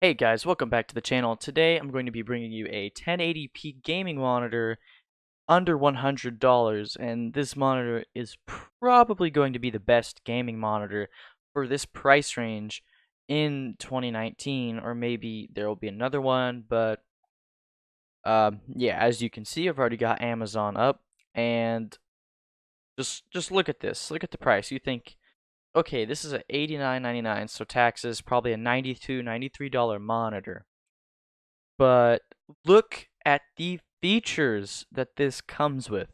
Hey guys, welcome back to the channel. Today I'm going to be bringing you a 1080p gaming monitor under $100, and this monitor is probably going to be the best gaming monitor for this price range in 2019, or maybe there will be another one, but yeah, as you can see, I've already got Amazon up, and just look at this. Look at the price. You think, okay, this is a $89.99, so taxes, probably a $92, $93 monitor. But look at the features that this comes with.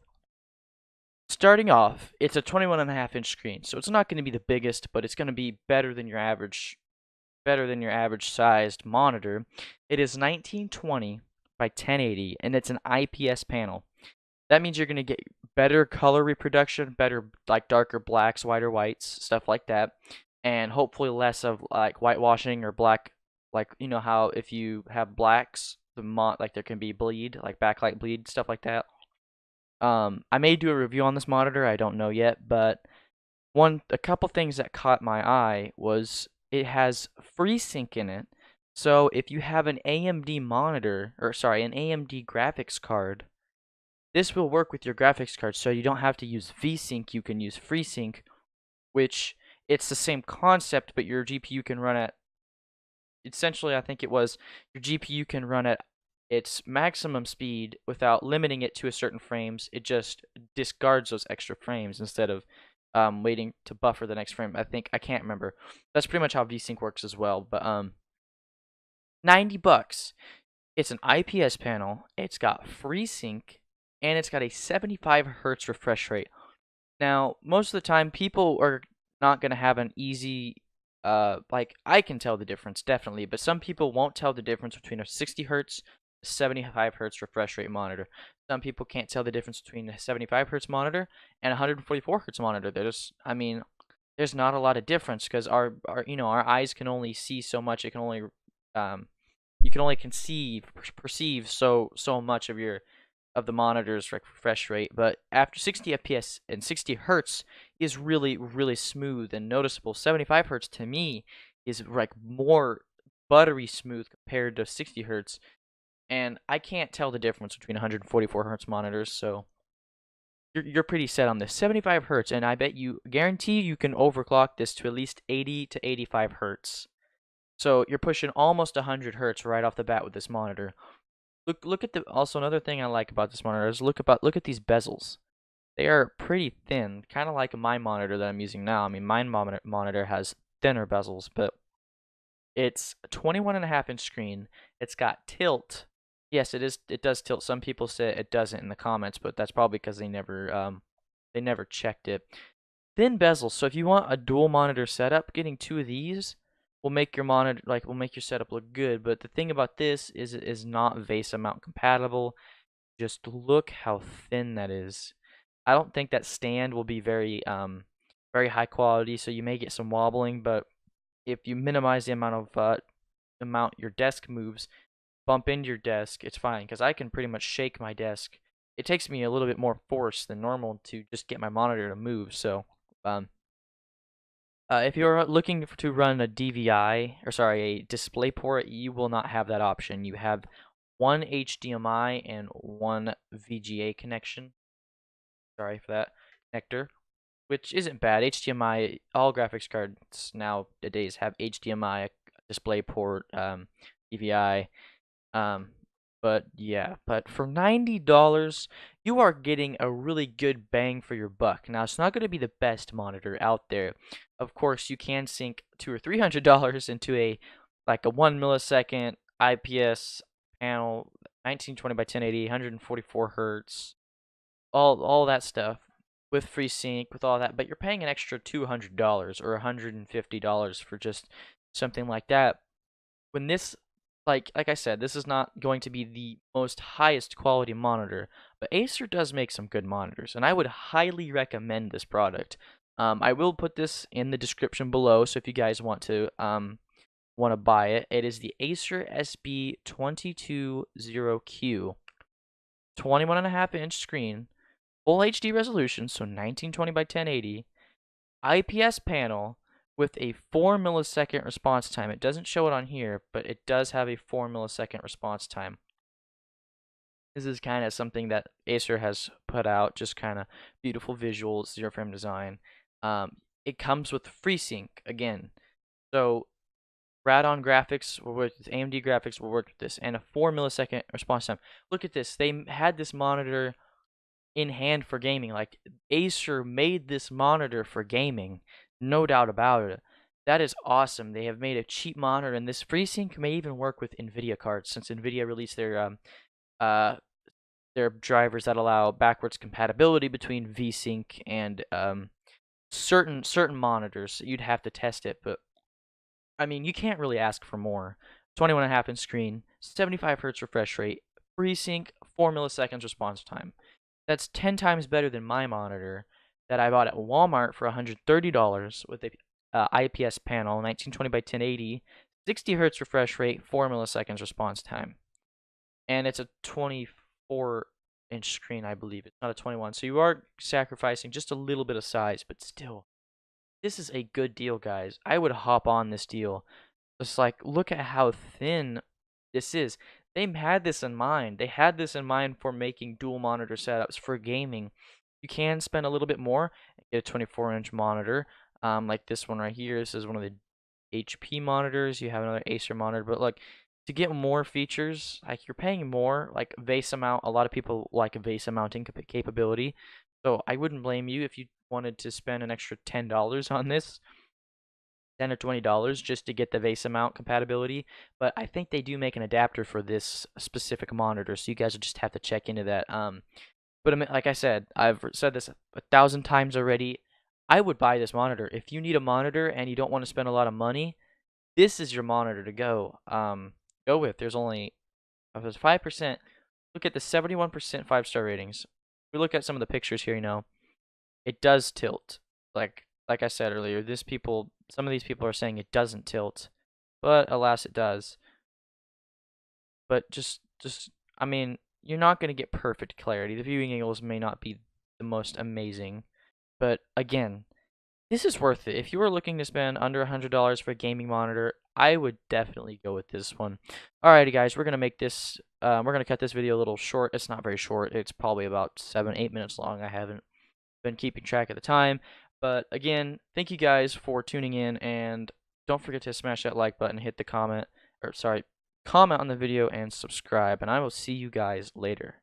Starting off, it's a 21.5-inch screen, so it's not going to be the biggest, but it's going to be better than your average sized monitor. It is 1920 by 1080, and it's an IPS panel. That means you're going to get better color reproduction, better like darker blacks, whiter whites, stuff like that, and hopefully less of like whitewashing or black. Like you know how if you have blacks, like there can be bleed, like backlight bleed, stuff like that. I may do a review on this monitor. I don't know yet, but a couple things that caught my eye was it has FreeSync in it. So if you have an AMD monitor, or sorry, an AMD graphics card, this will work with your graphics card, so you don't have to use VSync, you can use FreeSync, which it's the same concept, but your GPU can run at, essentially I think it was, your GPU can run at its maximum speed without limiting it to a certain frames. It just discards those extra frames instead of waiting to buffer the next frame. I can't remember. That's pretty much how VSync works as well, but $90. It's an IPS panel, it's got FreeSync, and it's got a 75 hertz refresh rate. Now, most of the time, people are not going to have an easy, like, I can tell the difference, definitely, but some people won't tell the difference between a 60 hertz, 75 hertz refresh rate monitor. Some people can't tell the difference between a 75 hertz monitor and a 144 hertz monitor. I mean, there's not a lot of difference because our eyes can only see so much. It can only, you can only perceive so much of the monitor's refresh rate, but after 60 FPS and 60 hertz is really smooth and noticeable. 75 hertz to me is like more buttery smooth compared to 60 hertz, and I can't tell the difference between 144 hertz monitors, so you're pretty set on this. 75 hertz, and I guarantee you can overclock this to at least 80 to 85 hertz. So you're pushing almost 100 hertz right off the bat with this monitor. Look at also another thing I like about this monitor is look at these bezels. They are pretty thin, kind of like my monitor that I'm using now. I mean, my monitor has thinner bezels, but it's a 21.5-inch screen. It's got tilt. Yes, it does tilt. Some people say it doesn't in the comments, but that's probably because they never checked it. Thin bezels. So if you want a dual monitor setup, getting two of these will make your setup look good. But the thing about this is it is not VESA mount compatible. Just look how thin that is. I don't think that stand will be very high quality, so you may get some wobbling, but if you minimize the amount your desk moves, bump into your desk, it's fine because I can pretty much shake my desk. It takes me a little bit more force than normal to just get my monitor to move. So, if you're looking to run a DVI, or sorry, a DisplayPort, you will not have that option. You have one HDMI and one VGA connection. Sorry for that connector, which isn't bad. HDMI, all graphics cards nowadays have HDMI, DisplayPort, DVI. But yeah, but for $90, you are getting a really good bang for your buck. Now, it's not going to be the best monitor out there. Of course, you can sink $200 or $300 into a 1 millisecond IPS panel, 1920 by 1080, 144 hertz, all that stuff with FreeSync, with all that. But you're paying an extra $200 or $150 for just something like that. When this like I said, this is not going to be the most highest quality monitor, but Acer does make some good monitors, and I would highly recommend this product. I will put this in the description below, so if you guys want to buy it, it is the Acer SB220Q, 21.5-inch screen, full HD resolution, so 1920 by 1080, IPS panel with a 4 millisecond response time. It doesn't show it on here, but it does have a 4 millisecond response time. This is kind of something that Acer has put out, just kind of beautiful visuals, zero frame design. It comes with FreeSync again. So Radeon graphics will work with AMD graphics will work with this, and a 4 millisecond response time. Look at this. They had this monitor in hand for gaming. Like, Acer made this monitor for gaming, no doubt about it. That is awesome. They have made a cheap monitor, and this FreeSync may even work with NVIDIA cards, since NVIDIA released their drivers that allow backwards compatibility between VSync and certain monitors. You'd have to test it, but I mean, you can't really ask for more. 21.5 inch screen, 75 hertz refresh rate, FreeSync, 4 milliseconds response time. That's 10 times better than my monitor that I bought at Walmart for $130 with a IPS panel, 1920 by 1080, 60 hertz refresh rate, 4 milliseconds response time. And it's a 24-inch screen, I believe. It's not a 21. So you are sacrificing just a little bit of size, but still, this is a good deal, guys. I would hop on this deal. Just like, look at how thin this is. They had this in mind. They had this in mind for making dual monitor setups for gaming. You can spend a little bit more and get a 24-inch monitor, like this one right here. This is one of the HP monitors. You have another Acer monitor, but like, to get more features, like, you're paying more. Like VESA mount, a lot of people like VESA mounting capability, so I wouldn't blame you if you wanted to spend an extra $10 on this, $10 or $20 just to get the VESA mount compatibility. But I think they do make an adapter for this specific monitor, so you guys will just have to check into that. But I mean, like I said, I've said this 1,000 times already. I would buy this monitor. If you need a monitor and you don't want to spend a lot of money, this is your monitor to go with. There's only, if there's 5%, look at the 71% 5-star ratings. We look at some of the pictures here, it does tilt. Like I said earlier, some of these people are saying it doesn't tilt, but alas, it does. But just I mean, you're not going to get perfect clarity. The viewing angles may not be the most amazing, but again, this is worth it. If you are looking to spend under $100 for a gaming monitor, I would definitely go with this one. Alrighty, guys, we're gonna make this. We're gonna cut this video a little short. It's not very short. It's probably about 7-8 minutes long. I haven't been keeping track of the time, but again, thank you guys for tuning in, and don't forget to smash that like button, hit the comment on the video, and subscribe. And I will see you guys later.